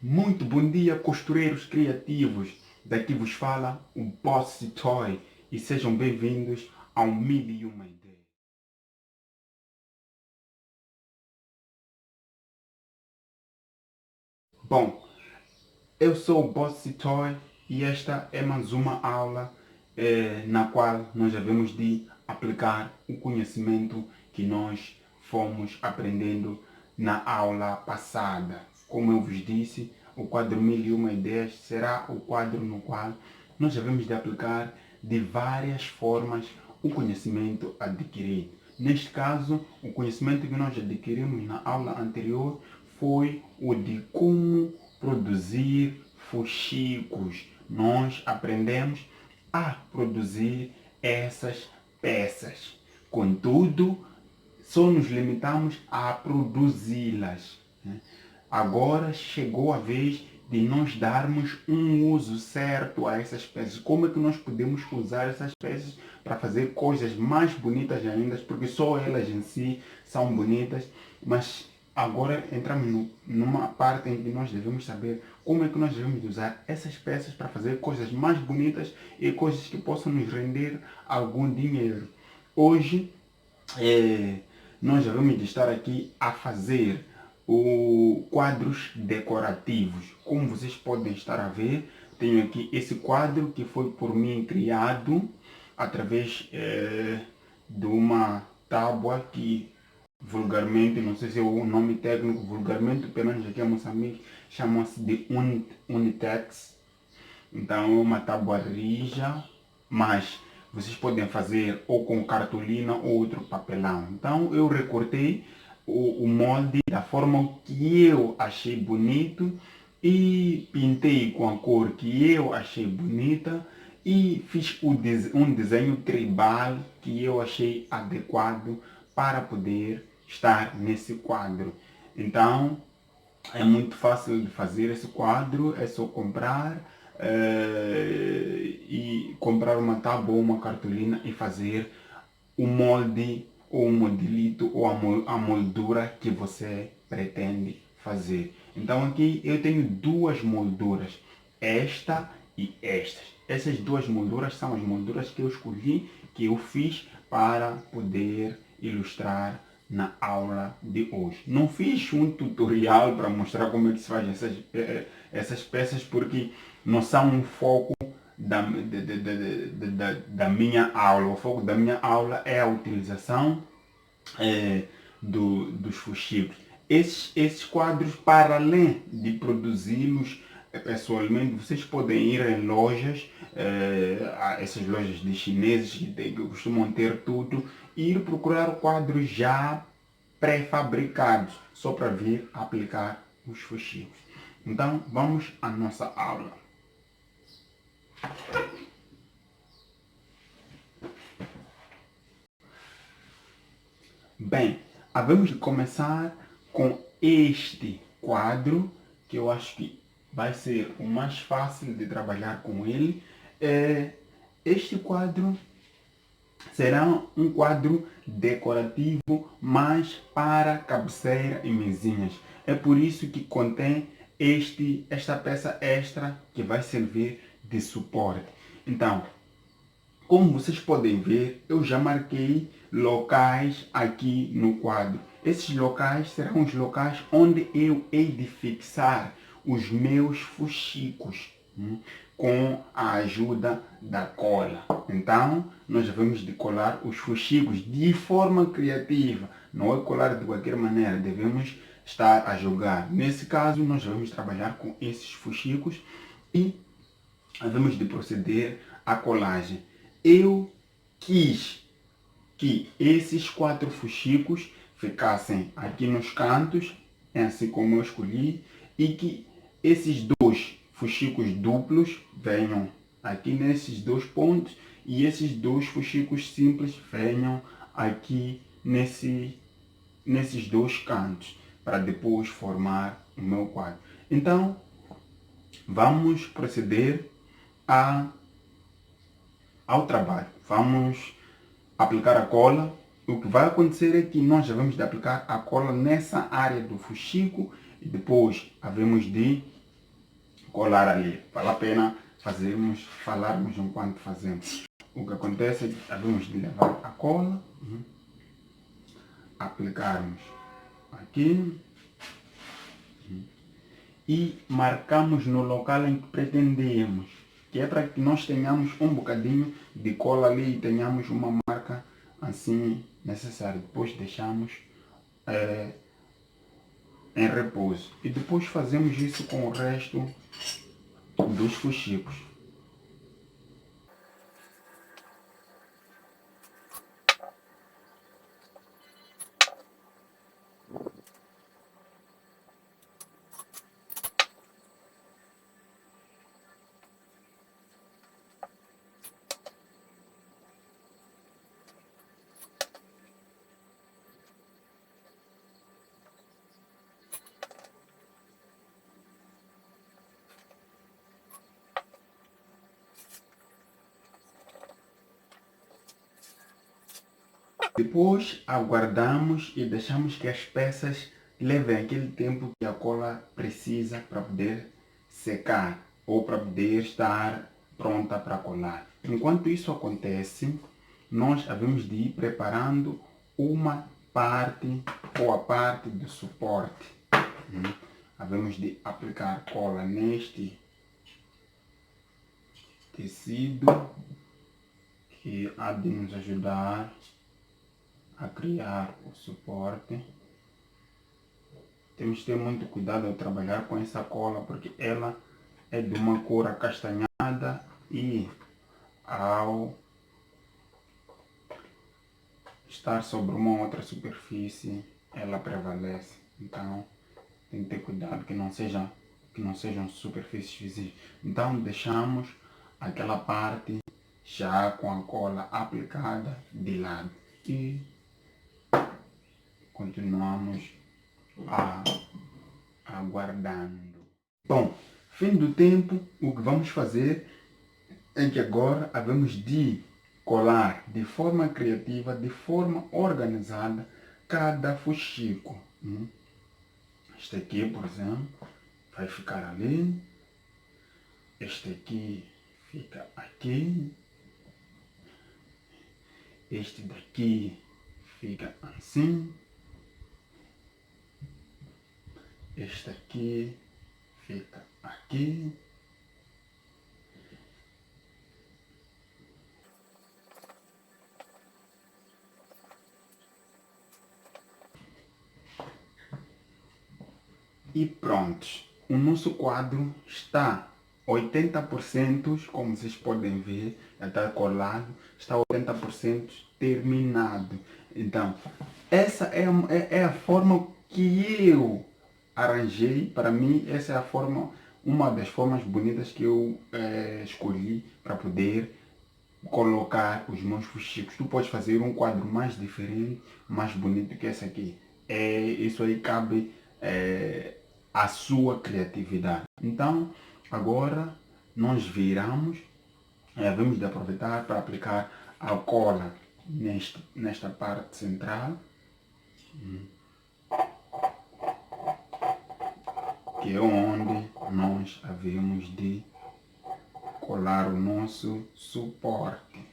Muito bom dia, costureiros criativos. Daqui vos fala o Bossy Toy e sejam bem-vindos ao Mil e Uma Ideia. Bom, eu sou o Bossy Toy e esta é mais uma aula na qual nós devemos de aplicar o conhecimento que nós fomos aprendendo na aula passada. Como eu vos disse, o quadro Mil e Uma Ideias será o quadro no qual nós devemos de aplicar de várias formas o conhecimento adquirido. Neste caso, o conhecimento que nós adquirimos na aula anterior foi o de como produzir fuxicos. Nós aprendemos a produzir essas peças. Contudo, só nos limitamos a produzi-las. Agora chegou a vez de nós darmos um uso certo a essas peças. Como é que nós podemos usar essas peças para fazer coisas mais bonitas ainda, porque só elas em si são bonitas, mas agora entramos numa parte em que nós devemos saber como é que nós devemos usar essas peças para fazer coisas mais bonitas e coisas que possam nos render algum dinheiro. Hoje, nós devemos de estar aqui a fazer quadros decorativos. Como vocês podem estar a ver, tenho aqui esse quadro que foi por mim criado através de uma tábua que vulgarmente, não sei se é o nome técnico, vulgarmente, pelo menos aqui em Moçambique, chama-se de Unitex. Então é uma tábua rija, mas vocês podem fazer ou com cartolina ou outro papelão. Então eu recortei o molde da forma que eu achei bonito e pintei com a cor que eu achei bonita e fiz um desenho tribal que eu achei adequado para poder estar nesse quadro. Então é muito fácil de fazer esse quadro, é só comprar e comprar uma tábua ou uma cartolina e fazer o molde ou o modelito ou a moldura que você pretende fazer. Então aqui eu tenho duas molduras, esta e estas. Essas duas molduras são as molduras que eu escolhi, que eu fiz para poder ilustrar na aula de hoje. Não fiz um tutorial para mostrar como é que se faz essas peças, porque não são um foco da minha aula. O foco da minha aula é a utilização dos fuxicos. Esses quadros, para além de produzi-los pessoalmente, vocês podem ir em lojas, essas lojas de chineses que costumam ter tudo, e ir procurar quadros já pré-fabricados, só para vir aplicar os fuxicos. Então, vamos à nossa aula. Bem, havemos de começar com este quadro, que eu acho que vai ser o mais fácil de trabalhar com ele. Este quadro será um quadro decorativo, mas para cabeceira e mesinhas. É por isso que contém esta peça extra que vai servir de suporte. Então, como vocês podem ver, eu já marquei locais aqui no quadro. Esses locais serão os locais onde eu hei de fixar os meus fuxicos com a ajuda da cola. Então, nós devemos de colar os fuxicos de forma criativa. Não é colar de qualquer maneira, devemos estar a jogar. Nesse caso, nós devemos trabalhar com esses fuxicos e devemos de proceder à colagem. Eu quis que esses 4 fuxicos ficassem aqui nos cantos, assim como eu escolhi, e que esses 2 fuxicos duplos venham aqui nesses 2 pontos e esses 2 fuxicos simples venham aqui nesses 2 cantos, para depois formar o meu quadro. Então, vamos proceder ao trabalho. Vamos aplicar a cola. O que vai acontecer é que nós devemos de aplicar a cola nessa área do fuxico e depois havemos de colar ali. Vale a pena falarmos enquanto fazemos. O que acontece é que havemos de levar a cola, aplicarmos aqui e marcamos no local em que pretendemos, que é para que nós tenhamos um bocadinho de cola ali e tenhamos uma marca assim necessária. Depois deixamos em repouso e depois fazemos isso com o resto dos fuxicos. Depois aguardamos e deixamos que as peças levem aquele tempo que a cola precisa para poder secar ou para poder estar pronta para colar. Enquanto isso acontece, nós havemos de ir preparando uma parte ou a parte do suporte. Havemos de aplicar cola neste tecido que há de nos ajudar a criar o suporte. Temos que ter muito cuidado ao trabalhar com essa cola, porque ela é de uma cor acastanhada e ao estar sobre uma outra superfície ela prevalece. Então tem que ter cuidado que não sejam superfícies visíveis. Então deixamos aquela parte já com a cola aplicada de lado e continuamos aguardando. Bom, fim do tempo, o que vamos fazer é que agora havemos de colar de forma criativa, de forma organizada, cada fuxico. Este aqui, por exemplo, vai ficar ali. Este aqui fica aqui. Este daqui fica assim. Este aqui fica aqui. E pronto. O nosso quadro está 80%, como vocês podem ver, já está colado, está 80% terminado. Então, essa é a forma que eu arranjei. Para mim, essa é a forma, uma das formas bonitas que eu escolhi para poder colocar os meus fuxicos. Tu podes fazer um quadro mais diferente, mais bonito que esse aqui. Isso aí cabe à sua criatividade. Então, agora nós viramos, vamos de aproveitar para aplicar a cola nesta parte central, que é onde nós havemos de colar o nosso suporte.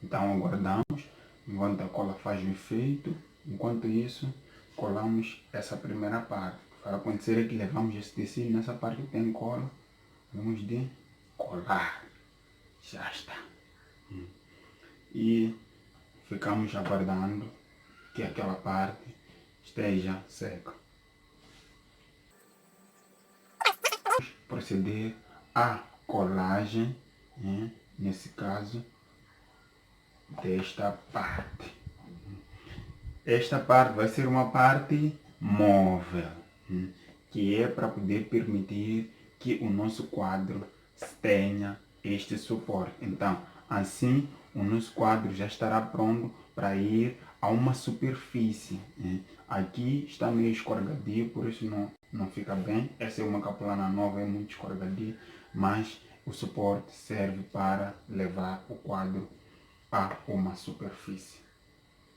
Então aguardamos enquanto a cola faz o efeito. Enquanto isso, colamos essa primeira parte. Vai acontecer é que levamos esse tecido nessa parte que tem cola, vamos de colar. Já está. E ficamos aguardando que aquela parte esteja seca. Proceder à colagem, nesse caso, desta parte. Esta parte vai ser uma parte móvel, que é para poder permitir que o nosso quadro tenha este suporte. Então, assim, o nosso quadro já estará pronto para ir a uma superfície. Aqui está meio escorregadio, por isso não fica bem. Essa é uma capulana nova, é muito escorregadio, mas o suporte serve para levar o quadro a uma superfície.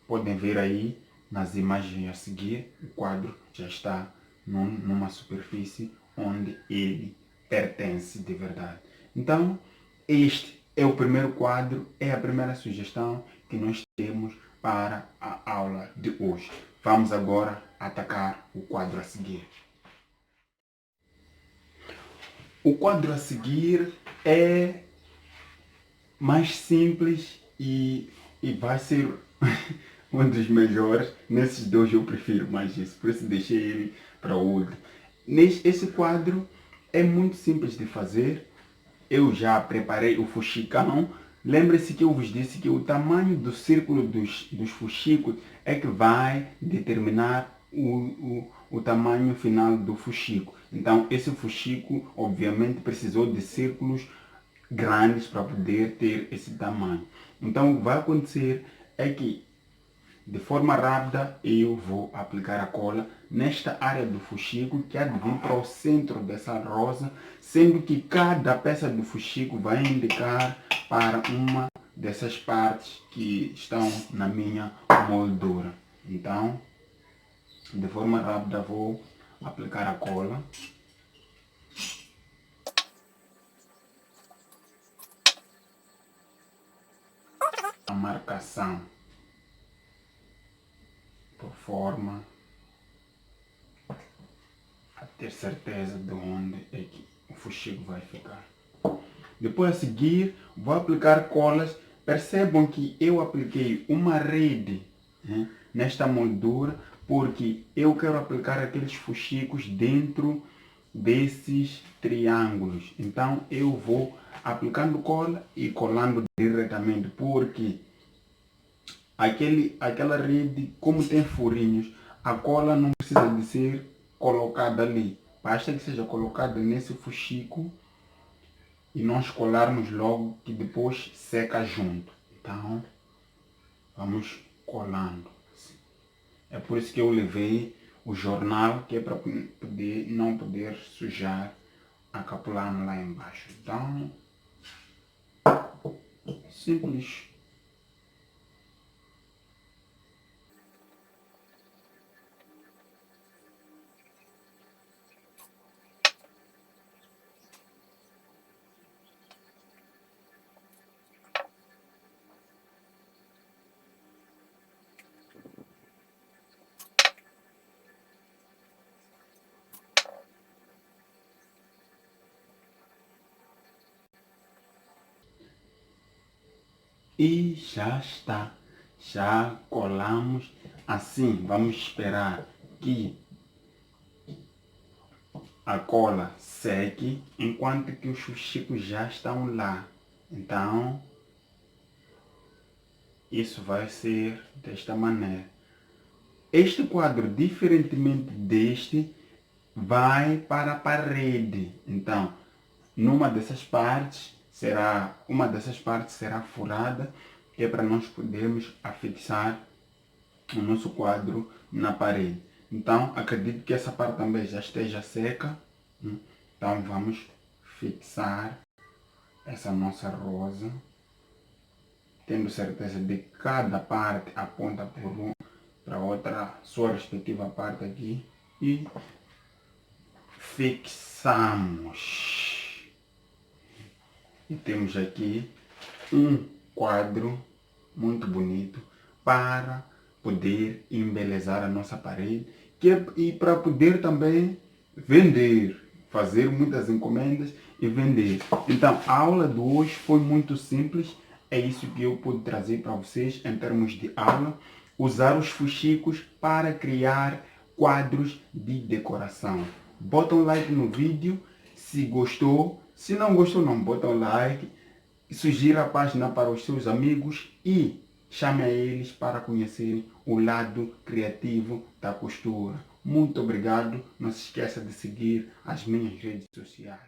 Podem ver aí nas imagens a seguir, o quadro já está numa superfície onde ele pertence de verdade. Então, este é o primeiro quadro, é a primeira sugestão que nós temos para a aula de hoje. Vamos agora atacar o quadro a seguir. O quadro a seguir é mais simples e vai ser um dos melhores. Nesses dois eu prefiro mais isso, por isso deixei ele para o último. Esse quadro é muito simples de fazer. Eu já preparei o fuxicão. Lembre-se que eu vos disse que o tamanho do círculo dos fuxicos é que vai determinar o tamanho final do fuxico. Então, esse fuxico, obviamente, precisou de círculos grandes para poder ter esse tamanho. Então, o que vai acontecer é que, de forma rápida, eu vou aplicar a cola nesta área do fuxico que há de vir para o centro dessa rosa, sendo que cada peça do fuxico vai indicar para uma dessas partes que estão na minha moldura. Então, de forma rápida, vou aplicar a cola. A marcação por forma a ter certeza de onde é que o fuxico vai ficar. Depois a seguir vou aplicar colas. Percebam que eu apliquei uma rede, né, nesta moldura porque eu quero aplicar aqueles fuxicos dentro desses triângulos. Então eu vou aplicando cola e colando diretamente porque aquela rede, como tem furinhos, a cola não precisa de ser colocada ali. Basta que seja colocada nesse fuxico e nós colarmos logo que depois seca junto. Então, vamos colando. É por isso que eu levei o jornal, que é para não poder sujar a capulana lá embaixo. Então, simples. E já está. Já colamos. Assim, vamos esperar que a cola seque, enquanto que os fuxicos já estão lá. Então, isso vai ser desta maneira. Este quadro, diferentemente deste, vai para a parede. Então, uma dessas partes será furada, que é para nós podermos afixar o nosso quadro na parede. Então, acredito que essa parte também já esteja seca. Então, vamos fixar essa nossa rosa, tendo certeza de que cada parte aponta para outra, sua respectiva parte aqui, e fixamos. E temos aqui um quadro muito bonito para poder embelezar a nossa parede e para poder também vender, fazer muitas encomendas e vender. Então, a aula de hoje foi muito simples. É isso que eu pude trazer para vocês em termos de aula. Usar os fuxicos para criar quadros de decoração. Bota um like no vídeo se gostou. Se não gostou, não bota um like. Sugira a página para os seus amigos e chame a eles para conhecerem o lado criativo da costura. Muito obrigado. Não se esqueça de seguir as minhas redes sociais.